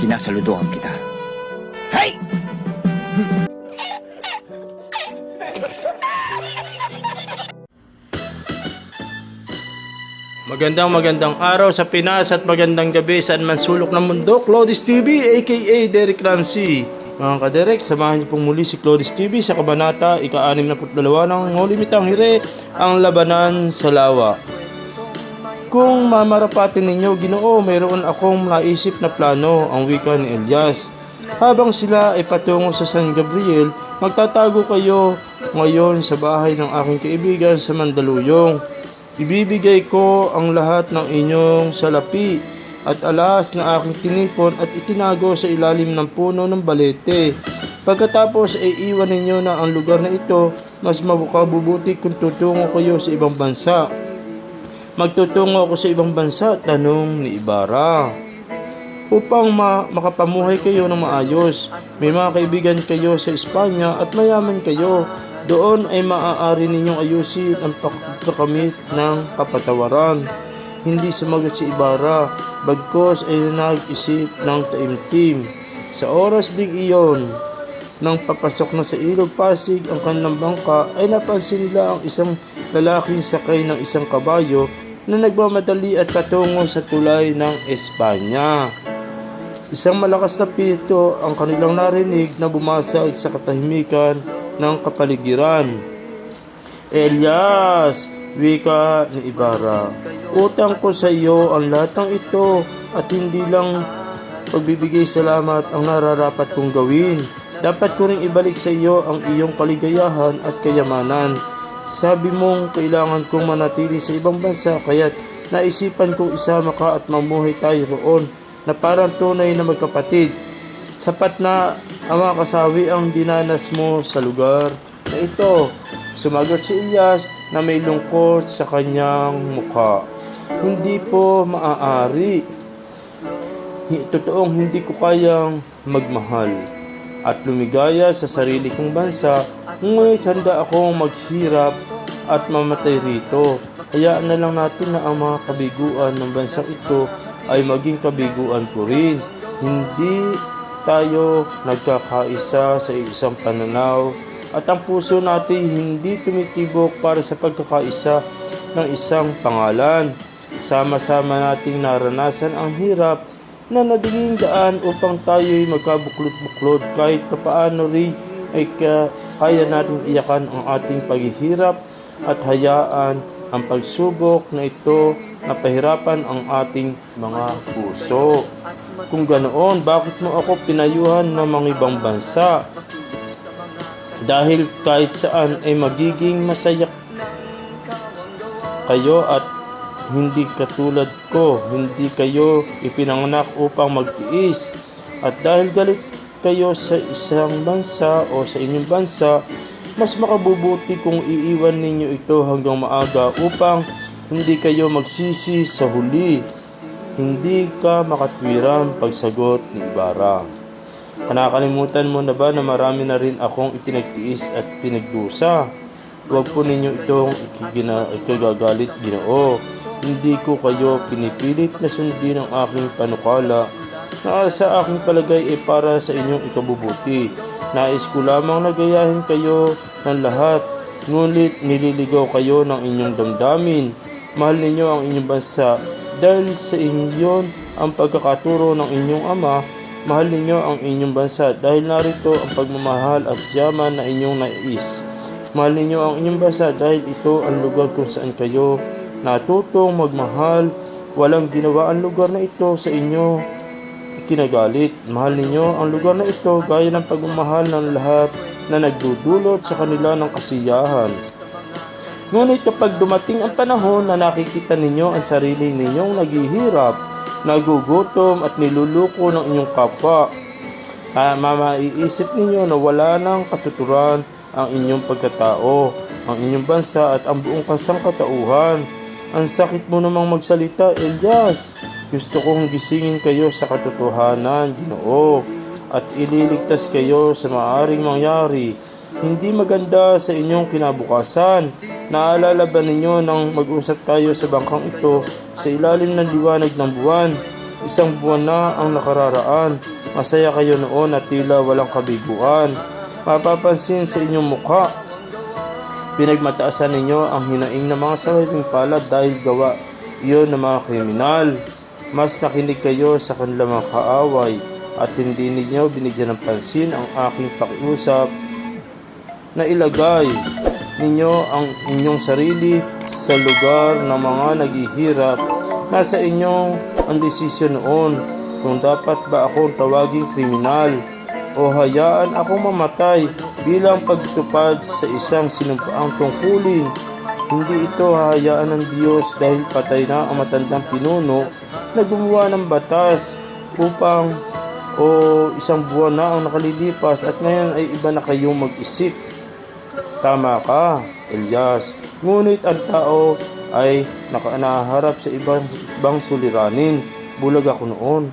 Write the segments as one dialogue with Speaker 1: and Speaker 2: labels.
Speaker 1: Sinasaludohan kita. Hey!
Speaker 2: Magandang araw sa Pinas at magandang gabi saan man sulok ng mundo. Claudius TV aka Derek Ramsey. Mga kaderek, samahan niyo pong muli si Claudius TV sa kabanata ika-62 ng Holy Mitang Hire, ang labanan sa lawa. Kung mamarapatin ninyo, Ginoo, mayroon akong naisip na plano, ang wika ni Elias. Habang sila ay patungo sa San Gabriel, magtatago kayo ngayon sa bahay ng aking kaibigan sa Mandaluyong. Ibibigay ko ang lahat ng inyong salapi at alas na aking tinipon at itinago sa ilalim ng puno ng balete. Pagkatapos ay iwan ninyo na ang lugar na ito, mas mabubuti kung tutungo kayo sa ibang bansa. Magtutungo ako sa ibang bansa, tanong ni Ibarra. Upang makapamuhay kayo ng maayos, may mga kaibigan kayo sa Espanya at mayaman kayo. Doon ay maaari ninyong ayusin ang pagkakamit ng kapatawaran. Hindi sumagot si Ibarra, bagkos ay nag-isip ng taimtim. Sa oras ding iyon, nang papasok na sa ilog Pasig ang kanilang bangka, ay napansin nila ang isang lalaking sakay ng isang kabayo na nagmamadali at patungo sa tulay ng Espanya. Isang malakas na pito ang kanilang narinig na bumasag sa katahimikan ng kapaligiran. Elias, wika ni Ibarra, utang ko sa iyo ang lahat ng ito at hindi lang pagbibigay salamat ang nararapat kong gawin. Dapat ko ring ibalik sa iyo ang iyong kaligayahan at kayamanan. Sabi mong kailangan kong manatili sa ibang bansa, kaya't naisipan kong isama ka at mamuhay tayo roon na parang tunay na magkapatid. Sapat na ang mga kasawi ang dinanas mo sa lugar na ito. Sumagot si Elias na may lungkot sa kanyang mukha. Hindi po maaari. Totoong hindi ko kayang magmahal at lumigaya sa sarili kong bansa, ngunit handa akong maghirap at mamatay rito. Hayaan na lang natin na ang mga kabiguan ng bansang ito ay maging kabiguan ko rin. Hindi tayo nagkakaisa sa isang pananaw at ang puso natin hindi tumitibok para sa pagkakaisa ng isang pangalan. Sama-sama nating naranasan ang hirap na nadiling daan upang tayo'y magkabuklod-buklod. Kahit papaano rin ay kaya natin iyakan ang ating paghihirap at hayaan ang pagsubok na ito na pahirapan ang ating mga puso. Kung ganoon, bakit mo ako pinayuhan ng mga ibang bansa? Dahil kahit saan ay magiging masaya kayo at hindi katulad ko. Hindi kayo ipinanganak upang magtiis. At dahil galit kayo sa isang bansa o sa inyong bansa, mas makabubuti kung iiwan ninyo ito hanggang maaga upang hindi kayo magsisi sa huli. Hindi ka makatwiran, pagsagot ni Ibarra. Nakakalimutan mo na ba na marami na rin akong itinagtiis at pinagdusa? Huwag po ninyo itong ikagagalit, Ginoo. Hindi ko kayo pinipilit na sundin ang aking panukala na sa aking palagay ay para sa inyong ikabubuti. Nais ko lamang nagayahin kayo ng lahat, ngunit nililigaw kayo ng inyong damdamin. Mahal ninyo ang inyong bansa dahil sa inyon ang pagkakaturo ng inyong ama. Mahal ninyo ang inyong bansa dahil narito ang pagmamahal at yaman na inyong nais. Mahal ninyo ang inyong bansa dahil ito ang lugar kung saan kayo natutong magmahal. Walang ginawa ang lugar na ito sa inyo ikinagalit. Mahal ninyo ang lugar na ito gaya ng pagmamahal ng lahat na nagdudulot sa kanila ng kasiyahan. Ngunit kapag dumating ang panahon na nakikita ninyo ang sarili ninyong naghihirap, nagugutom at niluluko ng inyong kapwa, maiisip ninyo na wala nang katuturan ang inyong pagkatao, ang inyong bansa at ang buong kasangkatauhan. Ang sakit mo namang magsalita, Elias. Gusto kong gisingin kayo sa katotohanan, Ginoo, at ililigtas kayo sa maaaring mangyari. Hindi maganda sa inyong kinabukasan. Naalala ba ninyo nang mag-usap tayo sa bangkang ito sa ilalim ng liwanag ng buwan? Isang buwan na ang nakararaan. Masaya kayo noon at tila walang kabiguan. Mapapansin sa inyong mukha, pinagmataasan ninyo ang hinaing ng mga sariling palad dahil gawa iyon ng mga kriminal. Mas nakinig kayo sa kanilang mga kaaway at hindi ninyo binigyan ng pansin ang aking pakiusap na ilagay ninyo ang inyong sarili sa lugar ng mga naghihirap. Nasa inyong ang desisyon noon kung dapat ba akong tawaging kriminal o hayaan akong mamatay bilang pagtupad sa isang sinumpaang tungkulin. Hindi ito hahayaan ng Diyos dahil patay na ang matandang pinuno na gumawa ng batas upang isang buwan na ang nakalilipas at ngayon ay iba na kayong mag-isip. Tama ka, Elias. Ngunit ang tao ay naharap sa ibang suliranin. Bulag ako noon.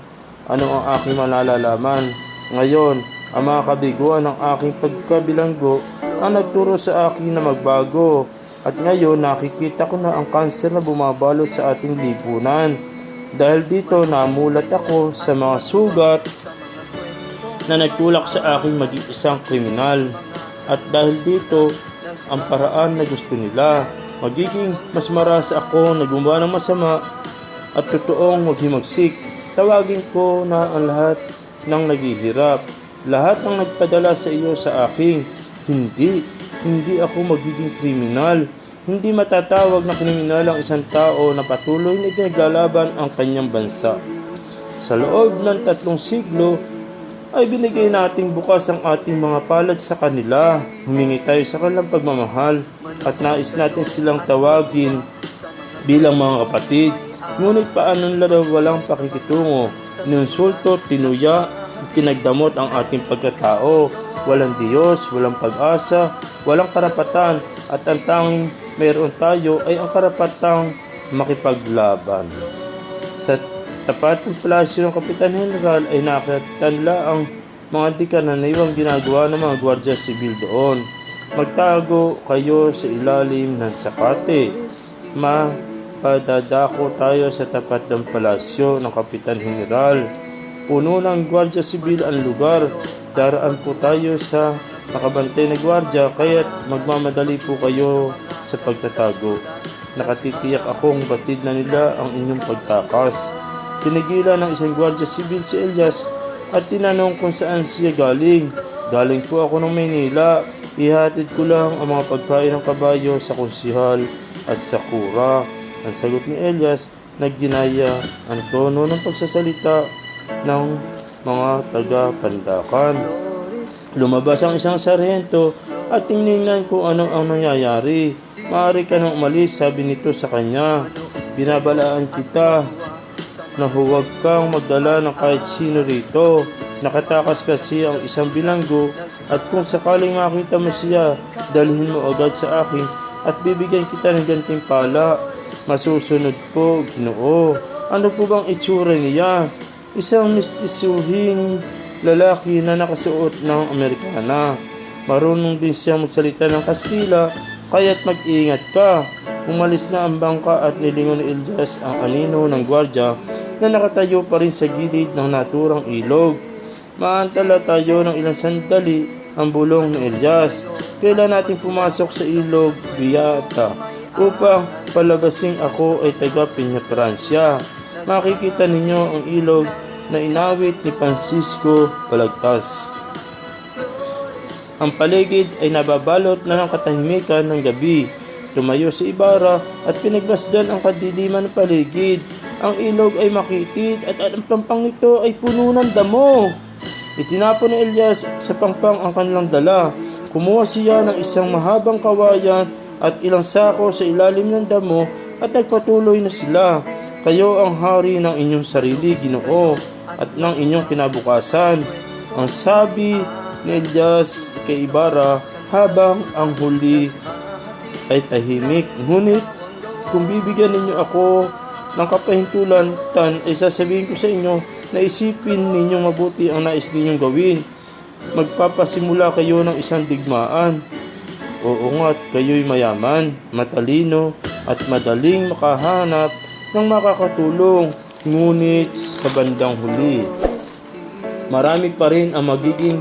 Speaker 2: Ano ang aking malalaman? Ngayon, ang mga kabiguan ng aking pagkabilanggo ang nagturo sa akin na magbago. At ngayon, nakikita ko na ang kanser na bumabalot sa ating lipunan. Dahil dito, namulat ako sa mga sugat na nagtulak sa aking maging isang kriminal. At dahil dito, ang paraan na gusto nila, magiging mas marasa ako na gumawa ng masama at totoong maghimagsik. Tawagin ko na ang lahat ng naghihirap, lahat ng nagpadala sa iyo sa akin. Hindi ako magiging kriminal. Hindi matatawag na kriminal ang isang tao na patuloy na ipinaglalaban ang kanyang bansa. Sa loob ng 3 siglo, ay binigay nating bukas ang ating mga palad sa kanila. Humingi tayo sa kanilang pagmamahal at nais natin silang tawagin bilang mga kapatid. Ngunit paano nila walang pakikitungo? Ininsulto, tinuya, pinagdamot ang ating pagkatao. Walang Diyos, walang pag-asa, walang karapatan at ang tanging mayroon tayo ay ang karapatang makipaglaban. Sa tapat ng palasyo ng Kapitan General ay nakita nila ang mga di-karaniwang ginagawa ng mga Gwardiya Sibil doon. Magtago kayo sa ilalim ng sakate. Padadako tayo sa tapat ng palasyo ng Kapitan General. Puno ng Gwardiya Sibil ang lugar. Daraan po tayo sa nakabantay na gwardiya, kaya't magmamadali po kayo sa pagtatago. Nakatitiyak akong batid na nila ang inyong pagtakas. Tinigilan ng isang Gwardiya Sibil si Elias at tinanong kung saan siya galing. Galing po ako ng Maynila. Ihatid ko lang ang mga pagkain ng kabayo sa konsihal at sa kura. Ang sagot ni Elias, nagginaya ang tono ng pagsasalita ng mga taga-Pandakan. Lumabas ang isang sarhento at tinignan kung ano ang nangyayari. Maaari ka nang umalis, sabi nito sa kanya. Binabalaan kita na huwag kang magdala ng kahit sino rito. Nakatakas kasi ang isang bilanggo at kung sakaling makita mo siya, dalhin mo agad sa akin at bibigyan kita ng gantimpala. Masusunod po, Ginoo. Ano po bang itsura niya? Isang mistisuhing lalaki na nakasuot ng Amerikana. Marunong din siya magsalita ng Kastila, kaya't mag-iingat ka. Umalis na ang bangka at nilingon ni Elias ang anino ng gwardiya na nakatayo pa rin sa gilid ng naturang ilog. Maantala tayo ng ilang sandali ang bulong ni Elias. Kailan natin pumasok sa ilog, Beata, upang palabasing ako ay taga Peñaprancia. Makikita ninyo ang ilog na inawit ni Francisco Balagtas. Ang paligid ay nababalot na ng katahimikan ng gabi. Tumayo si Ibarra at pinagmasdan ang kadiliman ng paligid. Ang ilog ay makitid at ang pampang nito ay puno ng damo. Itinapon ni Elias sa pangpang ang kanilang dala. Kumuha siya ng isang mahabang kawayan at ilang sako sa ilalim ng damo at nagpatuloy na sila. Kayo ang hari ng inyong sarili, Ginoo, at ng inyong kinabukasan. Ang sabi ni Elias kay Ibarra habang ang huli ay tahimik. Ngunit kung bibigyan ninyo ako ng kapahintulan, ay sasabihin ko sa inyo na isipin ninyong mabuti ang nais ninyong gawin. Magpapasimula kayo ng isang digmaan. Oo nga't kayo'y mayaman, matalino at madaling makahanap ng makakatulong. Ngunit sa bandang huli, marami pa rin ang magiging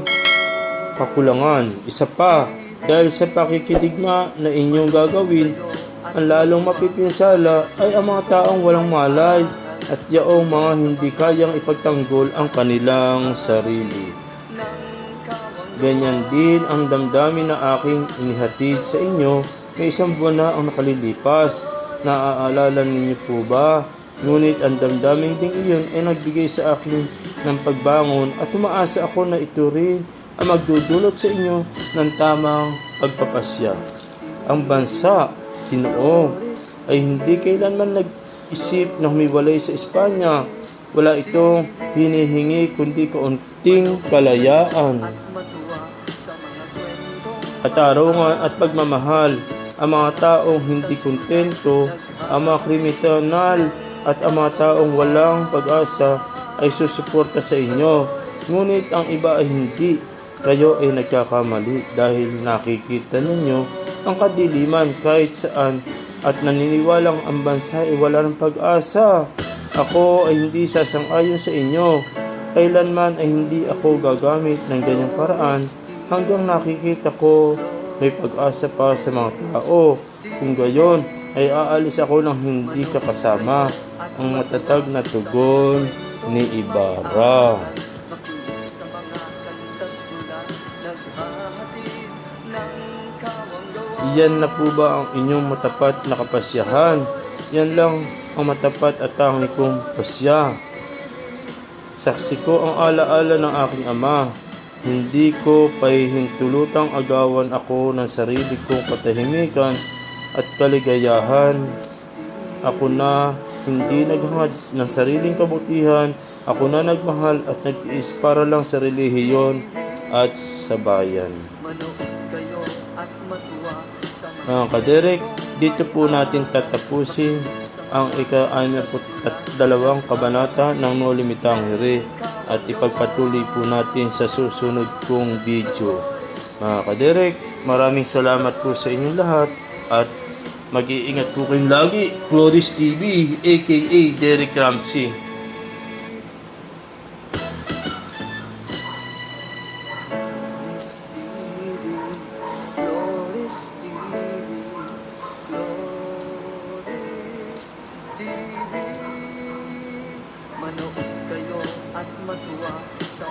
Speaker 2: kakulangan. Isa pa, dahil sa pakikidigma na inyong gagawin, ang lalong mapipinsala ay ang mga taong walang malay at yaong mga hindi kayang ipagtanggol ang kanilang sarili. Ganyan din ang damdamin na aking inihatid sa inyo. May 1 buwan na ang nakalilipas. Naaalala ninyo po ba? Ngunit ang damdamin ding iyon ay nagbigay sa akin ng pagbangon at umaasa ako na ito rin ang magdudulot sa inyo ng tamang pagpapasya. Ang bansa, Ginoo, ay hindi kailanman nag-isip na humiwalay sa Espanya. Wala itong hinihingi kundi kaunting kalayaan, katarungan at pagmamahal. Ang mga taong hindi kontento, ang mga kriminal at ang mga taong walang pag-asa ay susuporta sa inyo. Ngunit ang iba ay hindi. Kayo ay nagkakamali dahil nakikita ninyo ang kadiliman kahit saan at naniniwalang ang bansa ay wala ng pag-asa. Ako ay hindi sasang-ayon sa inyo. Kailanman ay hindi ako gagamit ng ganyang paraan hanggang nakikita ko may pag-asa pa sa mga tao. Kung gayon, ay aalis ako ng hindi kakasama. Ang matatag na tugon ni Ibarra. Iyan na po ba ang inyong matapat na kapasyahan? Yan lang ang matapat at tangi kong pasya. Saksi ko ang alaala ng aking ama. Hindi ko pahihintulutang agawan ako ng sarili kong katahimikan at kaligayahan. Ako na hindi naghangad ng sariling kabutihan. Ako na nagmahal at nagtiis para lang sa relihiyon at sa bayan. Mga kaderek, dito po natin tatapusin ang ika-62 kabanata ng No Limitang Hiri at ipagpatuloy po natin sa susunod kong video. Mga kaderek, maraming salamat po sa inyong lahat at mag-iingat po kayong lagi. Floris TV, aka Derek Ramsey.
Speaker 3: Manood kayo at matuwa sa